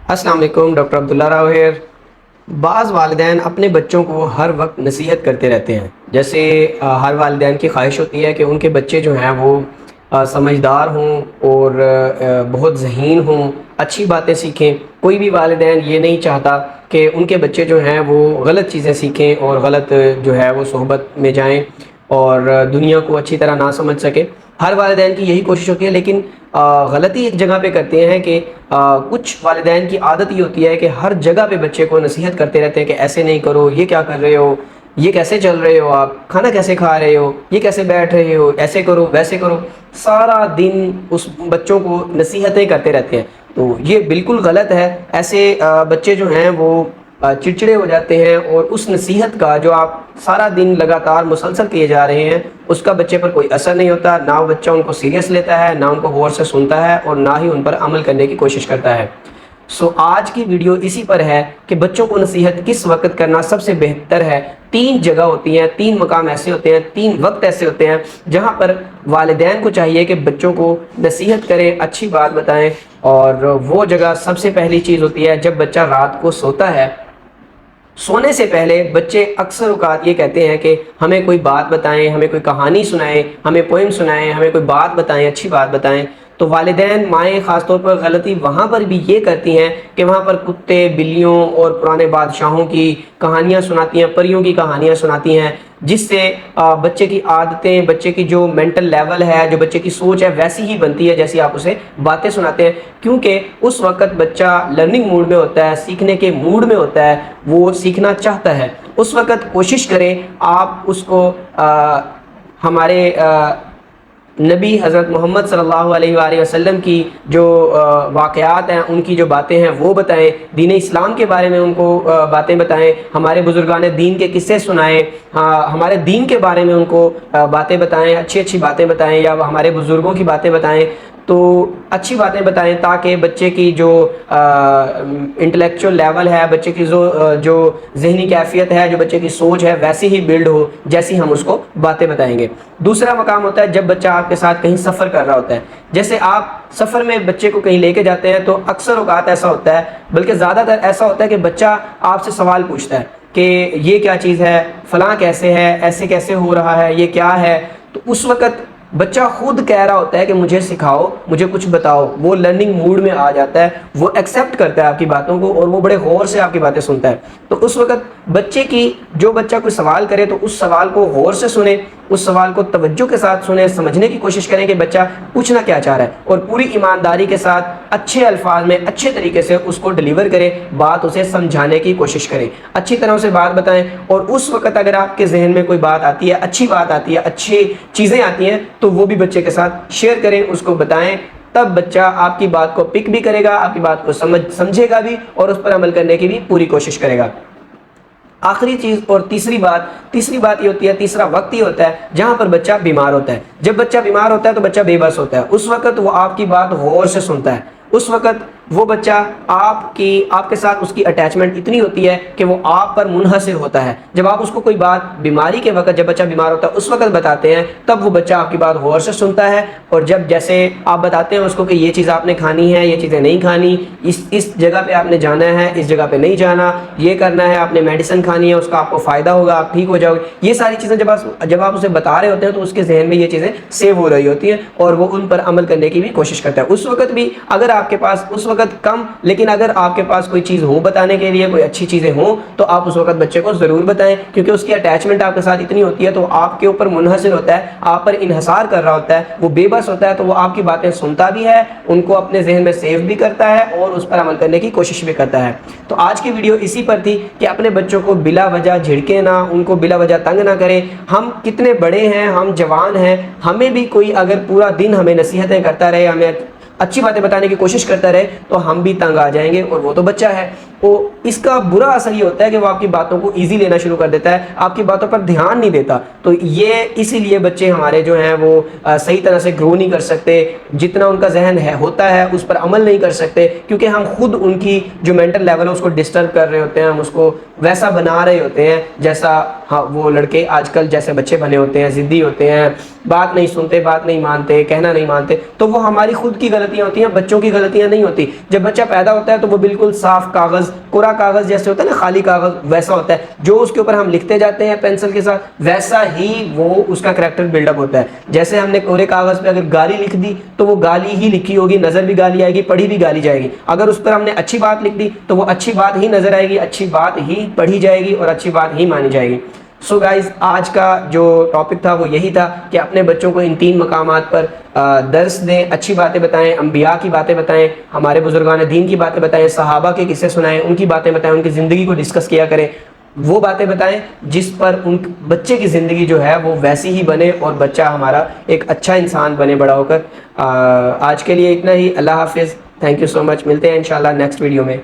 अस्सलाम वालेकुम, doctor Abdullah Rao hair. बाज़ वालिदैन अपने बच्चों को हर वक्त नसीहत करते रहते हैं। जैसे हर वालिदैन की ख्वाहिश होती है कि उनके बच्चे जो हैं वो समझदार हों और बहुत ज़हीन हों, अच्छी बातें सीखें। कोई भी वालिदैन ये नहीं चाहता कि उनके बच्चे जो हैं वो गलत चीज़ें सीखें और गलत जो है वो सोहबत में जाएं और दुनिया को अच्छी तरह ना समझ सके। हर वालिदैन की यही कोशिश होती है, लेकिन गलती एक जगह पे करते हैं कि कुछ वालिदैन की आदत ये होती है कि हर जगह पे बच्चे को नसीहत करते रहते हैं कि ऐसे नहीं करो, ये क्या कर रहे हो, ये कैसे चल रहे हो, आप खाना कैसे खा रहे हो, ये कैसे बैठ रहे हो, ऐसे करो वैसे करो। सारा दिन उस बच्चों को नसीहतें करते रहते हैं। तो ये बिल्कुल गलत है। ऐसे बच्चे जो हैं वो चिड़चिड़े हो जाते हैं और उस नसीहत का जो आप सारा दिन लगातार मुसलसल किए जा रहे हैं उसका बच्चे पर कोई असर नहीं होता। ना वो बच्चा उनको सीरियस लेता है, ना उनको गौर से सुनता है और ना ही उन पर अमल करने की कोशिश करता है। आज की वीडियो इसी पर है कि बच्चों को नसीहत किस वक्त करना सबसे बेहतर है। 3 जगह होती हैं, 3 मकाम ऐसे होते हैं, 3 वक्त ऐसे होते हैं जहाँ पर वालिदैन को चाहिए कि बच्चों को नसीहत करें, अच्छी बात बताएं। और वो जगह सबसे पहली चीज़ होती है जब बच्चा रात को सोता है। सोने से पहले बच्चे अक्सर औकात ये कहते हैं कि हमें कोई बात बताएं, हमें कोई कहानी सुनाएं, हमें पोइम सुनाएं, हमें कोई बात बताएं, अच्छी बात बताएं। तो वालिदैन माएँ ख़ास तौर पर गलती वहाँ पर भी ये करती हैं कि वहाँ पर कुत्ते, बिल्लियों और पुराने बादशाहों की कहानियाँ सुनाती हैं, परियों की कहानियाँ सुनाती हैं, जिससे बच्चे की आदतें, बच्चे की जो मेंटल लेवल है, जो बच्चे की सोच है वैसी ही बनती है जैसी आप उसे बातें सुनाते हैं। क्योंकि उस वक़्त बच्चा लर्निंग मूड में होता है, सीखने के मूड में होता है, वो सीखना चाहता है। उस वक़्त कोशिश करें आप उसको हमारे नबी हज़रत मोहम्मद सल्लल्लाहु अलैहि वसल्लम की जो वाक़यात हैं, उनकी जो बातें हैं वो बताएं, दीन इस्लाम के बारे में उनको बातें बताएं, हमारे बुज़ुर्गान दीन के किस्से सुनाएं, हमारे दीन के बारे में उनको बातें बताएं, अच्छी अच्छी बातें बताएं या हमारे बुज़ुर्गों की बातें बताएं। तो अच्छी बातें बताएं ताकि बच्चे की जो इंटेलेक्चुअल लेवल है, बच्चे की जो ज़हनी कैफियत है, जो बच्चे की सोच है वैसी ही बिल्ड हो जैसी हम उसको बातें बताएंगे। दूसरा मकाम होता है जब बच्चा आपके साथ कहीं सफ़र कर रहा होता है। जैसे आप सफ़र में बच्चे को कहीं लेके जाते हैं तो अक्सर औकात ऐसा होता है, बल्कि ज़्यादातर ऐसा होता है कि बच्चा आपसे सवाल पूछता है कि ये क्या चीज़ है, फ़लाँ कैसे है, ऐसे कैसे हो रहा है, ये क्या है। तो उस वक़्त बच्चा खुद कह रहा होता है कि मुझे सिखाओ, मुझे कुछ बताओ। वो लर्निंग मूड में आ जाता है, वो एक्सेप्ट करता है आपकी बातों को और वो बड़े गौर से आपकी बातें सुनता है। तो उस वक़्त बच्चे की जो बच्चा कोई सवाल करे तो उस सवाल को गौर से सुने, उस सवाल को तवज्जो के साथ सुने, समझने की कोशिश करें कि बच्चा पूछना क्या चाह रहा है और पूरी ईमानदारी के साथ अच्छे अल्फाज में अच्छे तरीके से उसको डिलीवर करें, बात उसे समझाने की कोशिश करें, अच्छी तरह से बात बताएं। और उस वक़्त अगर आपके जहन में कोई बात आती है, अच्छी बात आती है, अच्छी चीज़ें आती हैं, तो वो भी बच्चे के साथ शेयर करें, उसको बताएं। तब बच्चा आपकी बात को पिक भी करेगा, आपकी बात को समझेगा भी और उस पर अमल करने की भी पूरी कोशिश करेगा। आखिरी चीज़ और तीसरी बात ये होती है, तीसरा वक्त ये होता है जहाँ पर बच्चा बीमार होता है। जब बच्चा बीमार होता है तो बच्चा बेबस होता है। उस वक्त वो आपकी बात गौर से सुनता है। उस वक्त वो बच्चा आपके साथ उसकी अटैचमेंट इतनी होती है कि वो आप पर मुनहसिर होता है। जब आप उसको कोई बात बीमारी के वक्त, जब बच्चा बीमार होता है उस वक्त बताते हैं, तब वो बच्चा आपकी बात गौर से सुनता है। और जब जैसे आप बताते हैं उसको कि ये चीज़ आपने खानी है, ये चीज़ें नहीं खानी, इस जगह पे आपने जाना है, इस जगह पे नहीं जाना, ये करना है, आपने मेडिसिन खानी है, उसका आपको फ़ायदा होगा, आप ठीक हो जाओगे, ये सारी चीज़ें जब आप उसे बता रहे होते हैं तो उसके जहन में ये चीज़ें सेव हो रही होती हैं और वो उन पर अमल करने की भी कोशिश करता है। उस वक्त भी अगर आपके पास उस वक्त कम, लेकिन अगर आपके पास कोई चीज़ हो बताने के लिए, कोई अच्छी चीज़ें हो, तो आप उस वक्त बच्चे को ज़रूर बताएं, क्योंकि उसकी अटैचमेंट आपके साथ इतनी होती है तो आपके ऊपर मुनहसिर होता है, आप पर इन्हसार कर रहा होता है, वो बेबस होता है। तो वो आपकी बातें सुनता भी है, उनको अपने जहन में सेव भी करता है और उस पर अमल करने की कोशिश भी करता है। तो आज की वीडियो इसी पर थी कि अपने बच्चों को बिला वजह झिड़के ना, उनको बिला वजह तंग ना करें। हम कितने बड़े हैं, हम जवान हैं, हमें भी कोई अगर पूरा दिन हमें नसीहतें करता रहे, हमें अच्छी बातें बताने की कोशिश करता रहे, तो हम भी तंग आ जाएंगे और वो तो बच्चा है। اس کا برا اثر یہ ہوتا ہے کہ وہ آپ کی باتوں کو ایزی لینا شروع کر دیتا ہے، آپ کی باتوں پر دھیان نہیں دیتا. تو یہ اسی لیے بچے ہمارے جو ہیں وہ صحیح طرح سے گرو نہیں کر سکتے، جتنا ان کا ذہن ہوتا ہے اس پر عمل نہیں کر سکتے، کیونکہ ہم خود ان کی جو مینٹل لیول ہے اس کو ڈسٹرب کر رہے ہوتے ہیں، ہم اس کو ویسا بنا رہے ہوتے ہیں جیسا وہ لڑکے آج کل جیسے بچے بنے ہوتے ہیں، ضدی ہوتے ہیں، بات نہیں سنتے، بات نہیں مانتے، کہنا نہیں مانتے. تو وہ ہماری خود کی غلطیاں ہوتی ہیں، بچوں کی غلطیاں نہیں ہوتی. جب بچہ پیدا ہوتا ہے تو وہ بالکل صاف کاغذ، کوڑا کاغذ جیسے ہوتا ہے نا، خالی کاغذ ویسا ہوتا ہے، جو اس کے اوپر ہم لکھتے جاتے ہیں پینسل کے ساتھ ویسا ہی وہ اس کا کریکٹر بلڈ اپ ہوتا ہے. جیسے ہم نے کوڑے کاغذ پہ اگر گالی لکھ دی تو وہ گالی ہی لکھی ہوگی، نظر بھی گالی آئے گی، پڑھی بھی گالی جائے گی. اگر اس پر ہم نے اچھی بات لکھ دی تو وہ اچھی بات ہی نظر آئے گی، اچھی بات ہی پڑھی جائے گی اور اچھی بات ہی مانی جائے گی. سو گائز، آج کا جو ٹاپک تھا وہ یہی تھا کہ اپنے بچوں کو ان 3 مقامات پر درس دیں، اچھی باتیں بتائیں، انبیاء کی باتیں بتائیں، ہمارے بزرگان دین کی باتیں بتائیں، صحابہ کے قصے سنائیں، ان کی باتیں بتائیں، ان کی زندگی کو ڈسکس کیا کریں. وہ باتیں بتائیں جس پر ان بچے کی زندگی جو ہے وہ ویسی ہی بنے اور بچہ ہمارا ایک اچھا انسان بنے بڑا ہو کر. آج کے لیے اتنا ہی. اللہ حافظ. تھینک یو سو مچ. ملتے ہیں انشاءاللہ نیکسٹ ویڈیو میں.